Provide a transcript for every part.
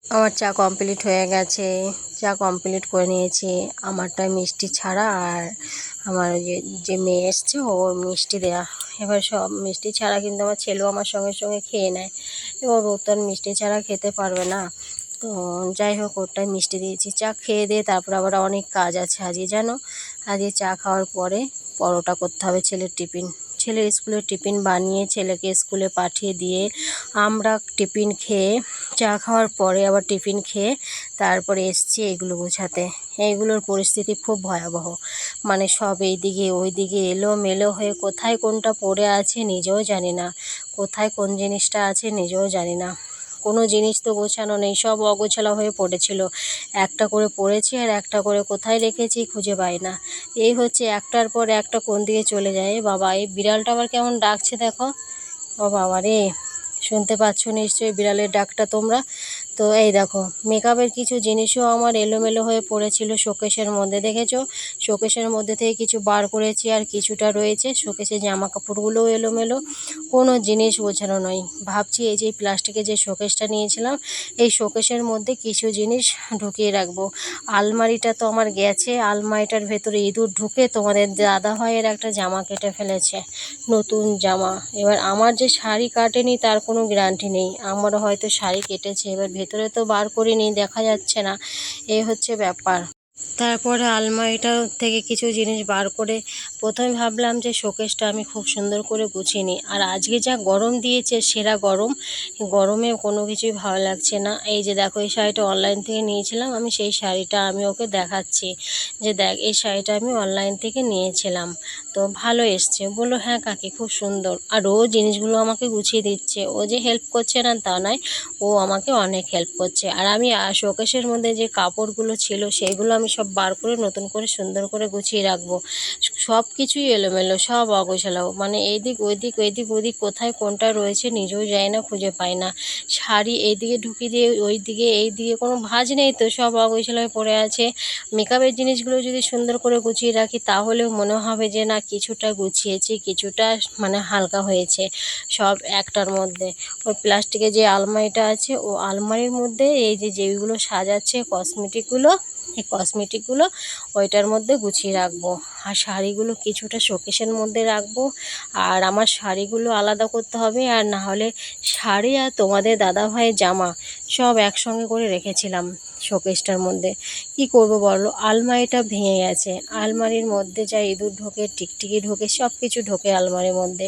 আমার চা কমপ্লিট হয়ে গেছে। চা কমপ্লিট করে নিয়েছি। আমারটা মিষ্টি ছাড়া, আর আমার যে মেয়ে এসছে ওর মিষ্টি দেয়া। এবার সব মিষ্টি ছাড়া, কিন্তু আমার ছেলেও আমার সঙ্গে সঙ্গে খেয়ে নেয়। এবার ও তো আর মিষ্টি ছাড়া খেতে পারবে না। তো যাই হোক, ওরটাই মিষ্টি দিয়েছি। চা খেয়ে দিয়ে তারপর আবার অনেক কাজ আছে আজকে, জানো। আজকে চা খাওয়ার পরে পরোটা করতে হবে ছেলের টিফিন। ছেলের স্কুলের টিফিন বানিয়ে ছেলেকে স্কুলে পাঠিয়ে দিয়ে আমরা টিফিন খেয়ে, চা খাওয়ার পরে আবার টিফিন খেয়ে তারপরে এসছি এগুলো গোছাতে। এইগুলোর পরিস্থিতি খুব ভয়াবহ। মানে সব এইদিকে ওইদিকে এলোমেলো হয়ে কোথায় কোনটা পড়ে আছে নিজেও জানি না, কোথায় কোন জিনিসটা আছে নিজেও জানি না। কোনো জিনিস তো গোছানো নেই, সব অগোছালো হয়ে পড়েছিল। একটা করে পড়েছি আর একটা করে কোথায় রেখেছি খুঁজে পাই না। এই হচ্ছে, একটার পর একটা কোন দিকে চলে যায়। বাবা, এই বিড়ালটা আবার কেমন ডাকছে দেখো। ও বাবা রে, শুনতে পাচ্ছ নিশ্চয়ই বিড়ালের ডাকটা তোমরা। তো এই দেখো, মেকআপের কিছু জিনিসও আমার এলোমেলো হয়ে পড়েছিল শোকেসের মধ্যে, দেখেছো। শোকেসের মধ্যে থেকে কিছু বার করেছি আর কিছুটা রয়েছে। শোকেসে জামা কাপড়গুলোও এলোমেলো, কোনো জিনিস গোছানো নয়। ভাবছি এই যে প্লাস্টিকের যে শোকেসটা নিয়েছিলাম, এই শোকেসের মধ্যে কিছু জিনিস ঢুকিয়ে রাখবো। আলমারিটা তো আমার গেছে, আলমারিটার ভেতরে ইঁদুর ঢুকে তোমাদের দাদা ভাইয়ের একটা জামা কেটে ফেলেছে, নতুন জামা। এবার আমার যে শাড়ি কাটেনি তার কোনো গ্যারান্টি নেই, আমারও হয়তো শাড়ি কেটেছে। এবার ভেতরে তো বার করিনি, দেখা যাচ্ছে না, এই হচ্ছে ব্যাপার। তারপরে আলমারিটা থেকে কিছু জিনিস বার করে প্রথমে ভাবলাম যে শোকেসটা আমি খুব সুন্দর করে গুছিয়ে নিই। আর আজকে যা গরম দিয়েছে, সেরা গরম, গরমে কোনো কিছুই ভালো লাগছে না। এই যে দেখো, এই শাড়িটা অনলাইন থেকে নিয়েছিলাম আমি, সেই শাড়িটা আমি ওকে দেখাচ্ছি যে দেখ, এই শাড়িটা আমি অনলাইন থেকে নিয়েছিলাম, তো ভালো এসছে। বললো হ্যাঁ কাকি, খুব সুন্দর। আর ও জিনিসগুলো আমাকে গুছিয়ে দিচ্ছে। ও যে হেল্প করছে না তা নয়, ও আমাকে অনেক হেল্প করছে। আর আমি শোকেসের মধ্যে যে কাপড়গুলো ছিল সেগুলো আমি সব বার করে নতুন করে সুন্দর করে গুছিয়ে রাখবো। সব কিছুই এলোমেলো, সব অগোছালো, মানে এইদিক ওইদিক ওইদিক ওইদিক কোথায় কোনটা রয়েছে নিজেও যাই না, খুঁজে পাই না। শাড়ি এইদিকে ঢুকিয়ে দিয়ে ওইদিকে, এইদিকে কোনো ভাঁজ নেই তো, সব অগোছালো হয়ে পড়ে আছে। মেকআপের জিনিসগুলো যদি সুন্দর করে গুছিয়ে রাখি তাহলেও মনে হবে যে না, কিছুটা গুছিয়েছি, কিছুটা মানে হালকা হয়েছে। সব একটার মধ্যে, ওই প্লাস্টিকের যে আলমারিটা আছে, ও আলমারির মধ্যে এই যে যেগুলো সাজাচ্ছে কসমেটিকগুলো, এই কসমেটিকগুলো ওইটার মধ্যে গুছিয়ে রাখবো। আর শাড়িগুলো কিছুটা শোকেসের মধ্যে রাখবো। আর আমার শাড়িগুলো আলাদা করতে হবে, আর না হলে শাড়ি আর তোমাদের দাদা ভাইয়ের জামা সব একসঙ্গে করে রেখেছিলাম শোকেসটার মধ্যে। কি করব বলো, আলমারিটা ভেঙে গেছে। আলমারির মধ্যে যা ইঁদুর ঢোকে, টিকটিকি ঢোকে, সব কিছু ঢোকে আলমারির মধ্যে।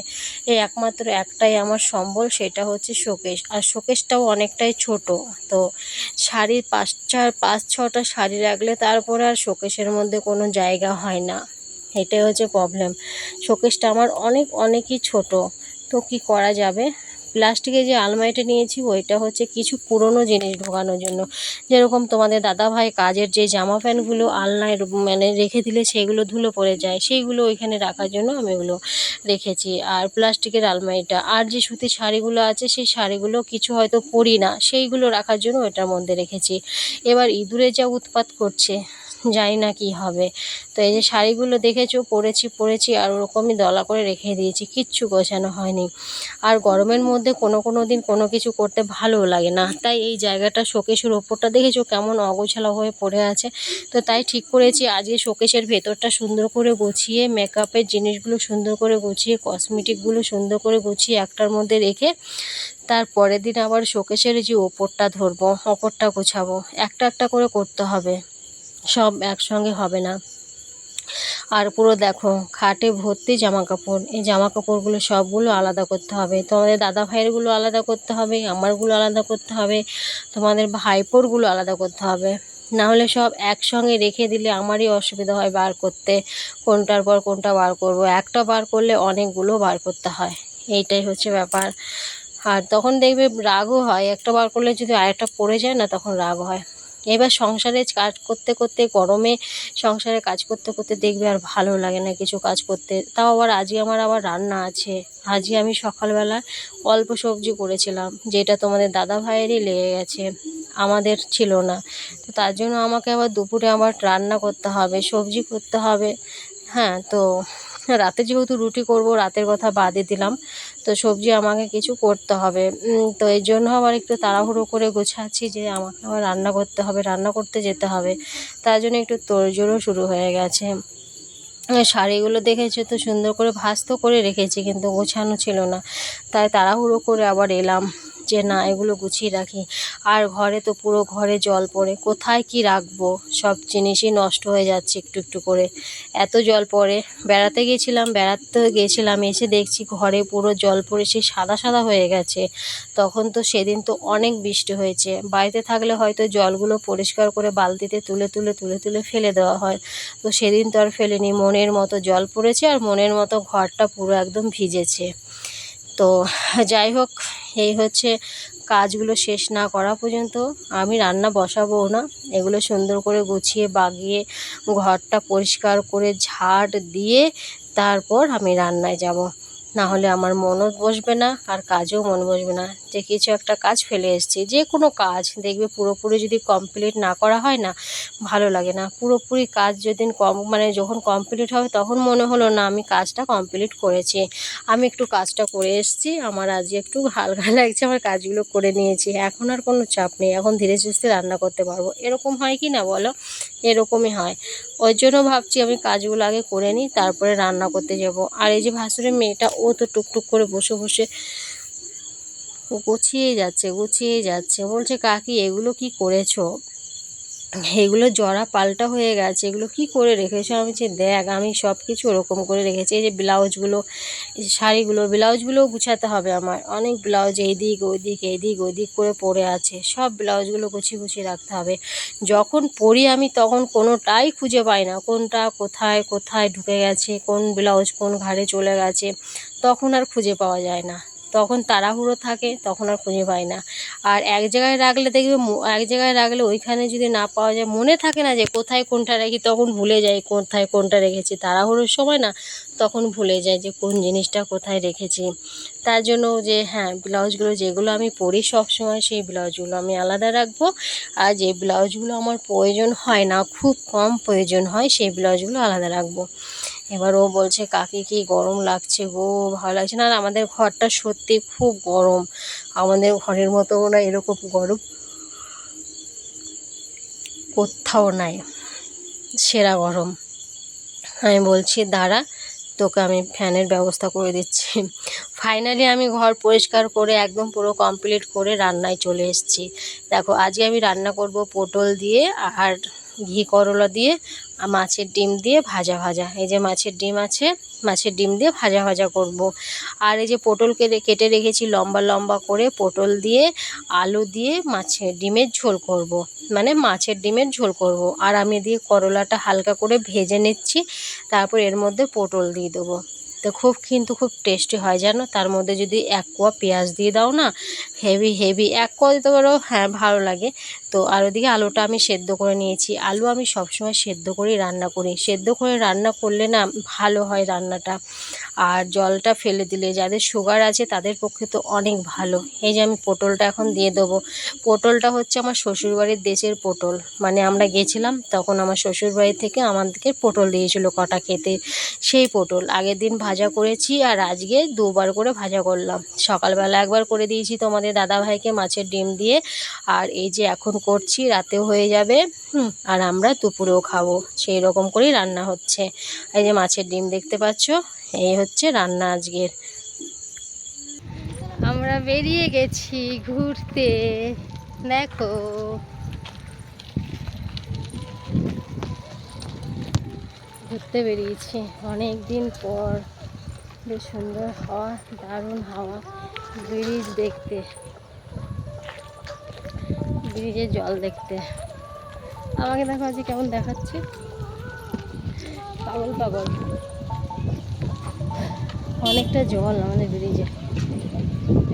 এই একমাত্র একটাই আমার সম্বল, সেটা হচ্ছে শোকেস। আর শোকেসটাও অনেকটাই ছোট। তো শাড়ির পাঁচ ছটা শাড়ি রাখলে তারপরে আর শোকেসের মধ্যে কোনো জায়গা হয় না, এটাই হচ্ছে প্রবলেম। শোকেসটা আমার অনেকই ছোট। তো কি করা যাবে। প্লাস্টিকের যে আলমারিটা নিয়েছি ওইটা হচ্ছে কিছু পুরনো জিনিস ঢোকানোর জন্য। যেরকম তোমাদের দাদাভাই কাজের যে জামা প্যান্টগুলো আলনায় মানে রেখে দিলে সেগুলো ধুলো পড়ে যায়, সেইগুলো ওইখানে রাখার জন্য আমি ওগুলো রেখেছি। আর প্লাস্টিকের আলমারিটা, আর যে সুতির শাড়িগুলো আছে সেই শাড়িগুলো কিছু হয়তো পরি না, সেইগুলো রাখার জন্য ওটার মধ্যে রেখেছি। এবার ইঁদুরে যা উৎপাত করছে, জানি না কি হবে। তো এই যে শাড়িগুলো দেখেছো, পরেছি আর ওরকমই দলা করে রেখে দিয়েছি, কিচ্ছু গোছানো হয়নি। আর গরমের মধ্যে কোনো দিন কোনো কিছু করতে ভালো লাগে না, তাই এই জায়গাটা শোকেসের ওপরটা দেখেছো কেমন অগোছালো হয়ে পড়ে আছে। তো তাই ঠিক করেছি আজকে শোকেসের ভেতরটা সুন্দর করে গুছিয়ে, মেকআপের জিনিসগুলো সুন্দর করে গুছিয়ে, কসমেটিকগুলো সুন্দর করে গুছিয়ে একটার মধ্যে রেখে তার পরের দিন আবার শোকেসের যে ওপরটা ধরবো, ওপরটা গোছাবো। একটা একটা করে করতে হবে, সব একসঙ্গে হবে না। আর পুরো দেখো, খাটে ভর্তি জামা কাপড়, এই জামা কাপড়গুলো সবগুলো আলাদা করতে হবে। তোমাদের দাদা ভাইয়েরগুলো আলাদা করতে হবে, আমারগুলো আলাদা করতে হবে, তোমাদের ভাইপোরগুলো আলাদা করতে হবে। না হলে সব একসঙ্গে রেখে দিলে আমারই অসুবিধা হয় বার করতে, কোনটার পর কোনটা বার করব। একটা বার করলে অনেকগুলো বার করতে হয়, এইটাই হচ্ছে ব্যাপার। আর তখন দেখবে রাগও হয়, একটা বার করলে যদি আরেকটা পড়ে যায় না, তখন রাগ হয়। এবার সংসারে কাজ করতে করতে, গরমে সংসারে কাজ করতে করতে দেখবে আর ভালো লাগে না কিছু কাজ করতে। তাও আবার আজকে আমার আবার রান্না আছে। আজকে আমি সকালবেলা অল্প সবজি করেছিলাম, যেটা তোমাদের দাদা ভাইয়েরই লেগে গেছে, আমাদের ছিল না। তো তার জন্য আমাকে আবার দুপুরে আবার রান্না করতে হবে, সবজি করতে হবে। হ্যাঁ, তো রাতে যেহেতু রুটি করব, রাতের কথা বাদই দিলাম। তো সবজি আমাকে কিছু করতে হবে। তো এই জন্য আবার একটু তাড়াহুড়ো করে গোছাচ্ছি যে আমাকে আবার রান্না করতে হবে, রান্না করতে যেতে হবে। তার জন্য একটু তোড়জোড়ও শুরু হয়ে গেছে। শাড়িগুলো দেখেছো তো সুন্দর করে ভাঁজ তো করে রেখেছি, কিন্তু গোছানো ছিল না, তাই তাড়াহুড়ো করে আবার এলাম যে না এগুলো গুছিয়ে রাখি। আর ঘরে তো পুরো ঘরে জল পড়ে, কোথায় কি রাখবো, সব জিনিসই নষ্ট হয়ে যাচ্ছে একটু একটু করে, এত জল পড়ে। বেড়াতে গেছিলাম এসে দেখছি ঘরে পুরো জল পড়ে সেই সাদা সাদা হয়ে গেছে। তখন তো সেদিন তো অনেক বৃষ্টি হয়েছে, বাড়িতে থাকলে হয়তো জলগুলো পরিষ্কার করে বালতিতে তুলে তুলে তুলে তুলে ফেলে দেওয়া হয়। তো সেদিন তো আর ফেলিনি, মনের মতো জল পড়েছে আর মনের মতো ঘরটা পুরো একদম ভিজেছে। তো যাই হোক, এই হচ্ছে কাজগুলো শেষ না করা পর্যন্ত আমি রান্না বসাবো না। এগুলো সুন্দর করে গুছিয়ে বাগিয়ে ঘরটা পরিষ্কার করে ঝাড় দিয়ে তারপর আমি রান্নায় যাব। না হলে আমার মনও বসবে না আর কাজেও মন বসবে না, যে কিছু একটা কাজ ফেলে এসেছি। যে কোনো কাজ দেখবে পুরোপুরি যদি কমপ্লিট না করা হয় না, ভালো লাগে না। পুরোপুরি কাজ যেদিন যখন কমপ্লিট হবে তখন মনে হলো না আমি কাজটা কমপ্লিট করেছি। আমি একটু কাজটা করে এসেছি, আমার আজকে একটু হালকা লাগছে, আমার কাজগুলো করে নিয়েছি, এখন আর কোনো চাপ নেই, এখন ধীরে সুস্থে রান্না করতে পারবো। এরকম হয় কি না বলো, এরকমই হয়। ওই জন্য ভাবছি আমি কাজগুলো আগে করে নিই, তারপরে রান্না করতে যাব। আর এই যে ভাসুরের মেয়েটা, ও তো টুকটুক করে বসে বসে গুছিয়েই যাচ্ছে, বলছে কাকি এগুলো কি করেছো, এগুলো জরা পাল্টা হয়ে গেছে, এগুলো কি করে রেখেছো। আমি যে দেখ আমি সব কিছু ওরকম করে রেখেছি। এই যে ব্লাউজগুলো, এই যে শাড়িগুলো, ব্লাউজগুলোও গুছাতে হবে আমার, অনেক ব্লাউজ এইদিক ওইদিক করে পড়ে আছে, সব ব্লাউজগুলো গুছিয়ে গুছিয়ে রাখতে হবে। যখন পরি আমি তখন কোনোটাই খুঁজে পাই না, কোনটা কোথায় কোথায় ঢুকে গেছে, কোন ব্লাউজ কোন ঘাড়ে চলে গেছে, তখন আর খুঁজে পাওয়া যায় না, তখন তাড়াহুড়ো থাকে, তখন আর খুঁজে পাই না। আর এক জায়গায় রাখলে দেখবে এক জায়গায় রাখলে ওইখানে যদি না পাওয়া যায়, মনে থাকে না যে কোথায় কোনটা রাখি, তখন ভুলে যাই কোথায় কোনটা রেখেছি, তাড়াহুড়োর সময় না তখন ভুলে যাই যে কোন জিনিসটা কোথায় রেখেছি। তার জন্য যে হ্যাঁ, ব্লাউজগুলো যেগুলো আমি পরি সব সময়, সেই ব্লাউজগুলো আমি আলাদা রাখবো। আর যে ব্লাউজগুলো আমার প্রয়োজন হয় না, খুব কম প্রয়োজন হয়, সেই ব্লাউজগুলো আলাদা রাখবো। এবার ও বলছে কাকি কি গরম লাগছে গো, ভালো লাগছে না। আর আমাদের ঘরটা সত্যি খুব গরম, আমাদের ঘরের মতো না এরকম গরম কোথাও নাই, সেরা গরম। আমি বলছি দাঁড়া, তোকে আমি ফ্যানের ব্যবস্থা করে দিচ্ছি। ফাইনালি আমি ঘর পরিষ্কার করে একদম পুরো কমপ্লিট করে রান্নায় চলে এসেছি। দেখো আজকে আমি রান্না করব পটল দিয়ে আর ঘি করলা দিয়ে আর মাছের ডিম দিয়ে ভাজা ভাজা। এই যে মাছের ডিম আছে, মাছের ডিম দিয়ে ভাজা ভাজা করব। আর এই যে পটলকে কেটে রেখেছি লম্বা লম্বা করে, পটল দিয়ে আলু দিয়ে মাছের ডিমের ঝোল করব, মানে মাছের ডিমের ঝোল করব। আর আমি দিয়ে করলাটা হালকা করে ভেজে নিচ্ছি, তারপর এর মধ্যে পটল দিয়ে দেবো। তো খুব টেস্টি হয় জানো, তার মধ্যে যদি এক কোয়া পেঁয়াজ দিয়ে দাও না, হেভি এক কোয়া দিতে পারো, হ্যাঁ ভালো লাগে। তো আর ওদিকে আলুটা আমি সেদ্ধ করে নিয়েছি, আলু আমি সবসময় সেদ্ধ করেই রান্না করি, সেদ্ধ করে রান্না করলে না ভালো হয় রান্নাটা। আর জলটা ফেলে দিলে যাদের সুগার আছে তাদের পক্ষে তো অনেক ভালো। এই যে আমি পটলটা এখন দিয়ে দেবো। পটলটা হচ্ছে আমার শ্বশুরবাড়ির দেশের পটল, মানে আমরা গেছিলাম তখন আমার শ্বশুরবাড়ি থেকে আমাদেরকে পটল দিয়েছিল কটা খেতে, সেই পটল আগের দিন ভাজা করেছি আর আজকে দুবার করে ভাজা করলাম। সকালবেলা একবার করে দিয়েছি তোমাদের দাদাভাইকে মাছের ডিম দিয়ে, আর এই যে এখন করছি, রাতেও হয়ে যাবে, আর আমরা দুপুরেও খাবো, সেই রকম করেই রান্না হচ্ছে। এই যে মাছের ডিম দেখতে পাচ্ছ, এই হচ্ছে রান্না আজকের। আমরা বেরিয়ে গেছি ঘুরতে, দেখো ঘুরতে বেরিয়েছি অনেক দিন পর, বেশ সুন্দর হাওয়া, দারুণ হাওয়া, ব্রিজ দেখতে, ব্রিজের জল দেখতে। আমাকে দেখো আজকে কেমন দেখাচ্ছে, পাগল পাগল। অনেকটা জল আমাদের ব্রিজে,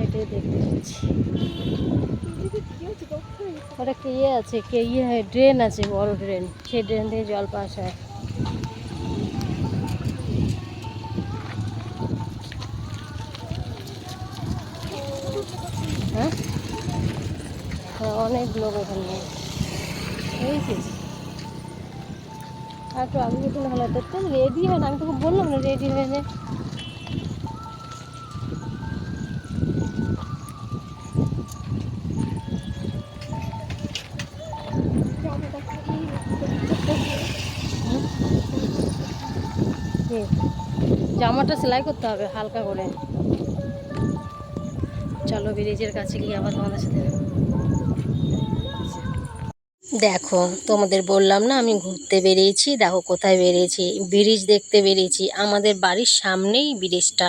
এটাই দেখতে পাচ্ছি। ওটা কে আছে, ড্রেন আছে, বড় ড্রেন, সেই ড্রেন থেকে জল পাস হয়। হ্যাঁ, অনেক লোক ওখানে, বুঝেছিস। আর একটু আগে যেতে ভালো হতো, তো রেডি হয় না, আমি তোকে বললাম না রেডি হয়ে নে। এই জামাটা সেলাই করতে হবে হালকা করে। চলো ব্রিজের কাছে গিয়ে আবার তোমাদের সাথে দেখো, তোমাদের বললাম না আমি ঘুরতে বেরিয়েছি। দেখো কোথায় বেরিয়েছি, ব্রিজ দেখতে বেরিয়েছি। আমাদের বাড়ির সামনেই ব্রিজটা।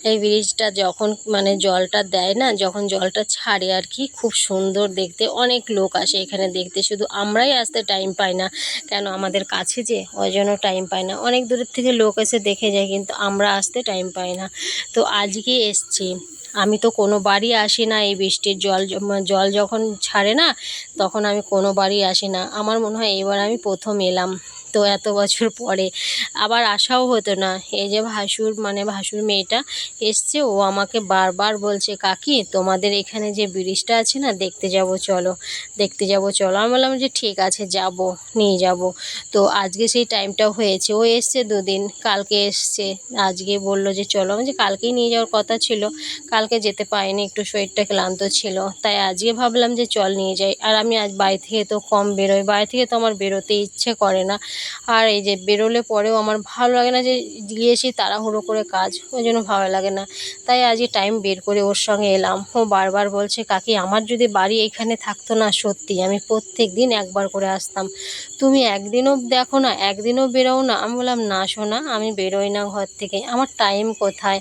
এই ব্রিজটা যখন মানে জলটা দেয় না, যখন জলটা ছাড়ে আর কি, খুব সুন্দর দেখতে। অনেক লোক আসে এখানে দেখতে, শুধু আমরাই আসতে টাইম পাই না। কেন, আমাদের কাছে যে, ওই জন্য টাইম পাই না। অনেক দূরের থেকে লোক এসে দেখে যায়, কিন্তু আমরা আসতে টাইম পাই না। তো আজকে এসছি। আমি তো কোনো বাড়ি আসি না এই বৃষ্টির জল জল যখন ছাড়ে না, তখন আমি কোনো বাড়ি আসি না। আমার মনে হয় এবার আমি প্রথম এলাম, তো এত বছর পরে। আবার আসাও হতো না। এই যে ভাসুর মেয়েটা এসছে, ও আমাকে বারবার বলছে, কাকি তোমাদের এখানে যে ব্রিজটা আছে না, দেখতে যাব চলো, দেখতে যাব চলো। আমি বললাম যে ঠিক আছে যাব, নিয়ে যাব। তো আজকে সেই টাইমটাও হয়েছে। ও এসছে দুদিন, কালকে এসছে, আজকে বললো যে চলো। আমি যে কালকেই নিয়ে যাওয়ার কথা ছিল, কালকে যেতে পারিনি, একটু শরীরটা ক্লান্ত ছিল, তাই আজকে ভাবলাম যে চল নিয়ে যাই। আর আমি আজ বাড়ি থেকে তো কম বেরোই, বাড়ি থেকে তো আমার বেরোতে ইচ্ছে করে না। আর এই যে বেরোলে পরেও আমার ভালো লাগে না, যে গিয়েছি তাড়াহুড়ো করে কাজ, ওই জন্য ভালো লাগে না। তাই আজকে টাইম বের করে ওর সঙ্গে এলাম। ও বারবার বলছে, কাকি আমার যদি বাড়ি এখানে থাকতো না, সত্যি আমি প্রত্যেক দিন একবার করে আসতাম। তুমি একদিনও দেখো না, একদিনও বেরোও না। আমি বললাম না সোনা, আমি বেরোই না ঘর থেকে, আমার টাইম কোথায়।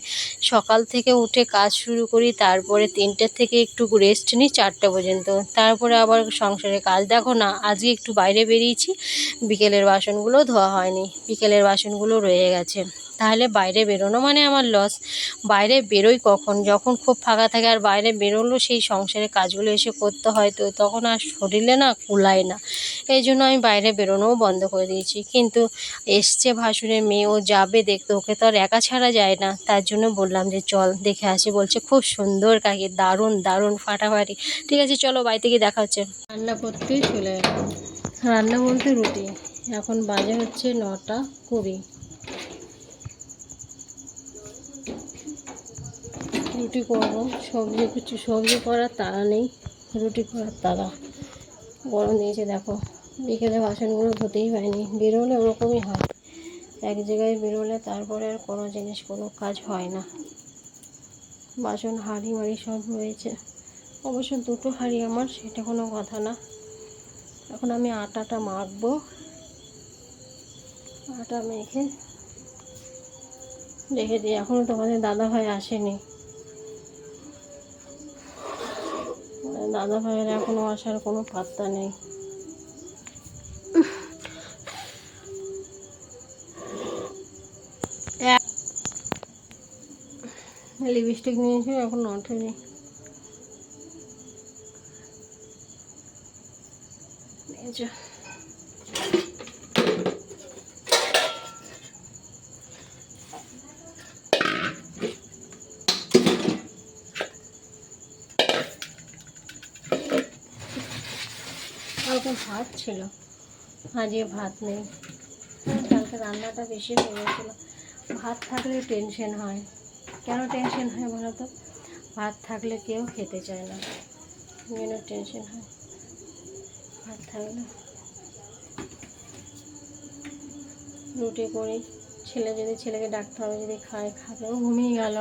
সকাল থেকে উঠে কাজ শুরু করি, তারপরে 3টে থেকে একটু রেস্ট নিই 4টে পর্যন্ত, তারপরে আবার সংসারে কাজ। দেখো না, আজকে একটু বাইরে বেরিয়েছি, বিকেলের বাসনগুলো ধোয়া হয়নি, বিকেলের বাসনগুলো রয়ে গেছে। তাহলে বাইরে বেরোনো মানে আমার লস। বাইরে বেরোই কখন, যখন খুব ফাঁকা থাকে। আর বাইরে বেরোলেও সেই সংসারের কাজগুলো এসে করতে হয়, তো তখন আর শরীরে না কুলায় না। এই জন্য আমি বাইরে বেরোনোও বন্ধ করে দিয়েছি। কিন্তু এসছে ভাসুরের মেয়ে, ও যাবে দেখতে, ওকে তো আর একা ছাড়া যায় না। তার জন্য বললাম যে চল দেখে আসি। বলছে খুব সুন্দর কাকি, দারুণ দারুণ, ফাটাফাটি। ঠিক আছে চলো, বাড়িতে গিয়ে দেখা হচ্ছে। রান্না করতেই চলে এলাম। রান্না বলতে রুটি। এখন বাজে হচ্ছে 9টা 20। রুটি করবো, সবজি করার তাড়া নেই, রুটি করার তাড়া। গরম দিয়েছে দেখো। বিকেলে বাসনগুলো ধুতেই পারিনি, বেরোলে ওরকমই হয়। এক জায়গায় বেরোলে তারপরে আর কোনো জিনিস, কোনো কাজ হয় না। বাসন হাঁড়ি মাড়ি সব রয়েছে। অবশ্য 2টো হাঁড়ি আমার, সেটা কোনো কথা না। এখন আমি আটাটা মাখবো। আটা মেখে রেখে দিই। এখনও তোমাদের দাদাভাই আসেনি, দাদাভাইয়ের এখনও আসার কোনো পাত্তা নেই। লিপস্টিক নিয়েছি, এখন ওঠেনি। কালকে ভাত ছিল, আজকে ভাত নেই। কালকে রান্নাটা বেশি হয়ে গেছিলো। ভাত থাকলে টেনশন হয়। কেন টেনশন হয় বলো তো? ভাত থাকলে কেউ খেতে চায় না, যেন টেনশন হয়। ভাত থাকলে রুটি করি। ছেলেকে ডাকতে হবে, যদি খায় খাবে। ও ঘুমিয়ে গেল,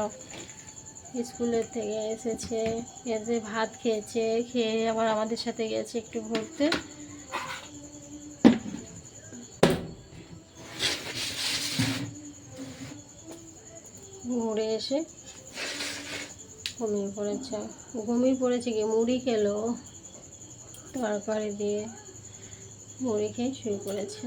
স্কুলের থেকে এসেছে, এসে ভাত খেয়েছে, খেয়ে আবার আমাদের সাথে গেছে একটু ঘুরতে। ঘুরে এসে ঘুমিয়ে পড়েছে গিয়ে মুড়ি খেলো, তরকারি দিয়ে মুড়ি খেয়ে শুয়ে পড়েছে।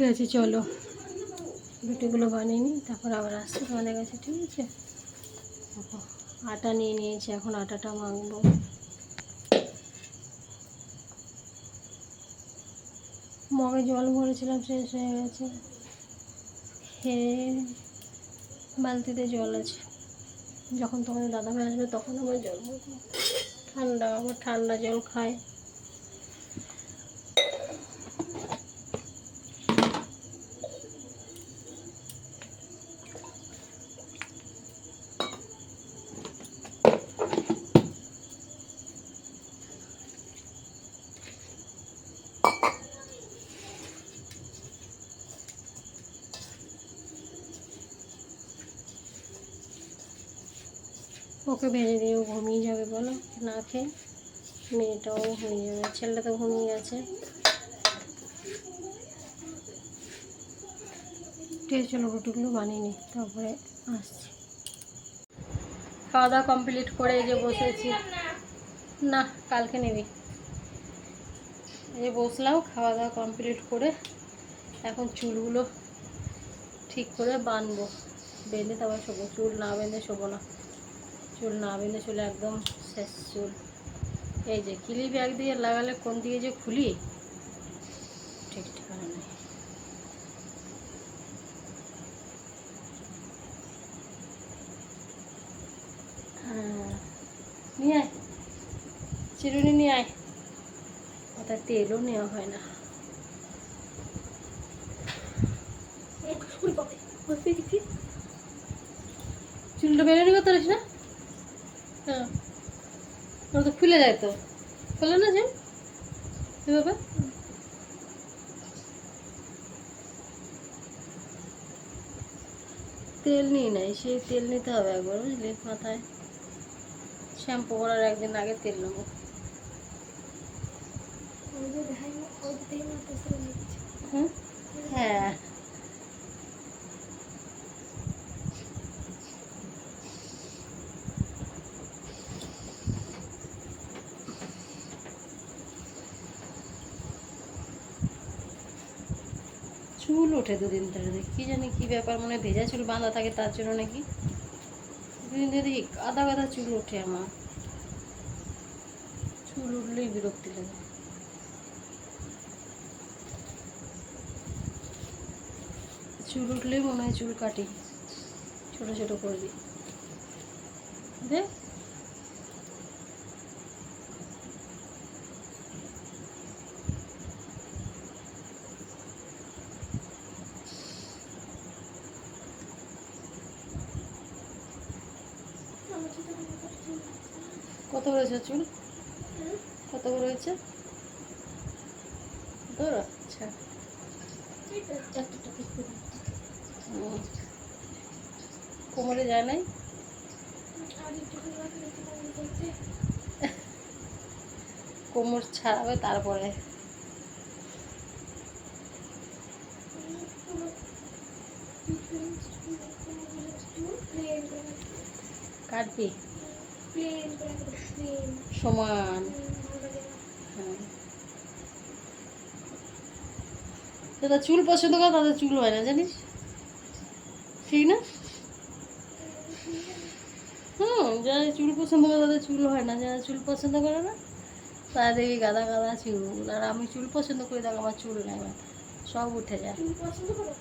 ঠিক আছে, চলো রুটিগুলো বানিয়ে নিই, তারপর আবার আসছি তোমাদের কাছে। ঠিক আছে, আটা নিয়ে নিয়েছি, এখন আটাটা মাখবো। মগে জল ভরেছিলাম, শেষ হয়ে গেছে। খেয়ে বালতিতে জল আছে, যখন তোমাদের দাদাভাই আসবে তখন আবার জল ভরবো। ঠান্ডা, আবার ঠান্ডা জল খায়। ওকে ভেজে দিয়ে ও ঘুমিয়ে যাবে, বলো না খেয়ে। মেয়েটাও ঘুমিয়ে যাবে, ছেলেটা তো ঘুমিয়ে গেছে। ঠিক আছে, চলো রুটিগুলো বানিয়ে নিই, তারপরে আসছি। খাওয়া দাওয়া কমপ্লিট করে এই যে বসেছি। না, কালকে নেবি। এই যে বসলাম খাওয়া দাওয়া কমপ্লিট করে, এখন চুলগুলো ঠিক করে বাঁধবো, বেঁধে তারপর শোবো। চুল না বেঁধে শোবো না, চুল না বেঁধে চুল একদম শেষ চুল। এই যে ক্লিপ একদিকে লাগালে কোন দিকে যে খুলি ঠিক ঠিকানা নেই। হ্যাঁ, নিয়ে আয় চিরুনি, নিয়ে আয়। ওটা তেলও নেওয়া হয় না। চুলটা বেরো নিবে তো না। হ্যাঁ, ওটা তো খুলে যায়, তো খোলে না যে এভাবে। তেল নিয়ে নেয়, সেই তেল নিতে হবে একবার, বুঝলি, মাথায় শ্যাম্পু করার একদিন আগে তেল নেবো। হ্যাঁ, চুল ওঠে দুদিন ধরে, কি জানি কি ব্যাপার, মনে হয় ভেজা চুল বাঁধা থাকে তার জন্য নাকি। দুদিন ধরে দেখি গাদা গাদা চুল ওঠে আমার। চুল উঠলেই বিরক্তি লাগে। চুল উঠলেই মনে হয় চুল কাটি, ছোটো ছোটো করে দিই। দেখ, কত বড় হয়েছে চুল? কত বড় হয়েছে তোর? আচ্ছা, কোমরে যায় নাই? কোমর ছাড়াবে তারপরে। কাটবি সমান। হ্যাঁ, যারা চুল পছন্দ করে তাদের চুল হয় না, জানিস, ঠিক না? যারা চুল পছন্দ করে তাদের চুল হয় না, যারা চুল পছন্দ করে না তারা দেখি গাদা গাদা চুল। আর আমি চুল পছন্দ করি, দেখ আমার চুল নাই, মাথা সব উঠে যায়। চুল পছন্দ করো?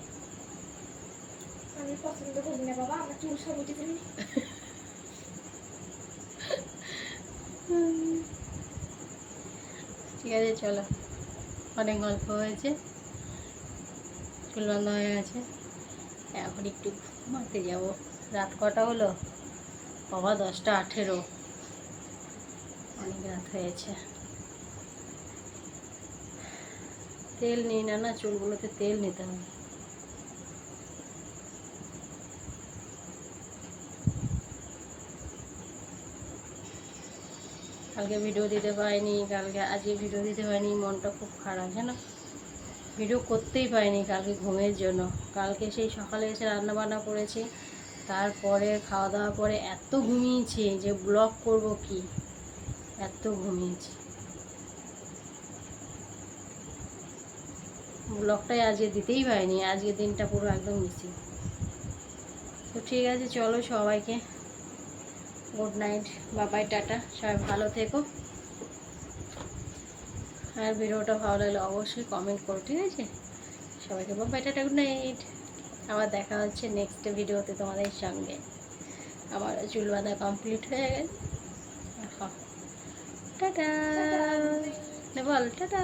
আমি পছন্দ করি না বাবা, আমার চুল সব উঠে যায়। ঠিক আছে, চলো, অনেক গল্প হয়েছে, চুল বাঁধা হয়ে গেছে, এখন একটু ঘুমাতে যাবো। রাত কটা হলো বাবা? 10টা 18। অনেক রাত হয়েছে। তেল নিই না, না চুলগুলোতে তেল নিতে হবে। কালকে ভিডিও দিতে পারিনি, আজকে ভিডিও দিতে পারিনি, মনটা খুব খারাপ জানো। ভিডিও করতেই পারিনি কালকে ঘুমের জন্য। কালকে সেই সকালে এসে রান্না বান্না করেছি, তারপরে খাওয়া দাওয়ার পরে এত ঘুমিয়েছি যে ব্লগ করব কি, এত ঘুমিয়েছি। ব্লগটাই আজকে দিতেই পারিনি, আজকের দিনটা পুরো একদম মিসিং। তো ঠিক আছে, চলো সবাইকে গুড নাইট, বাবাই, টাটা, সবাই ভালো থেকো। আর ভিডিওটা ভালো লাগলে অবশ্যই কমেন্ট করো, ঠিক আছে? সবাইকে বাবাই, টাটা, গুড নাইট। আবার দেখা হচ্ছে নেক্সট ভিডিওতে তোমাদের সঙ্গে। আমার চুল বাঁধা কমপ্লিট হয়ে গেছে। টাটা, বল টাটা।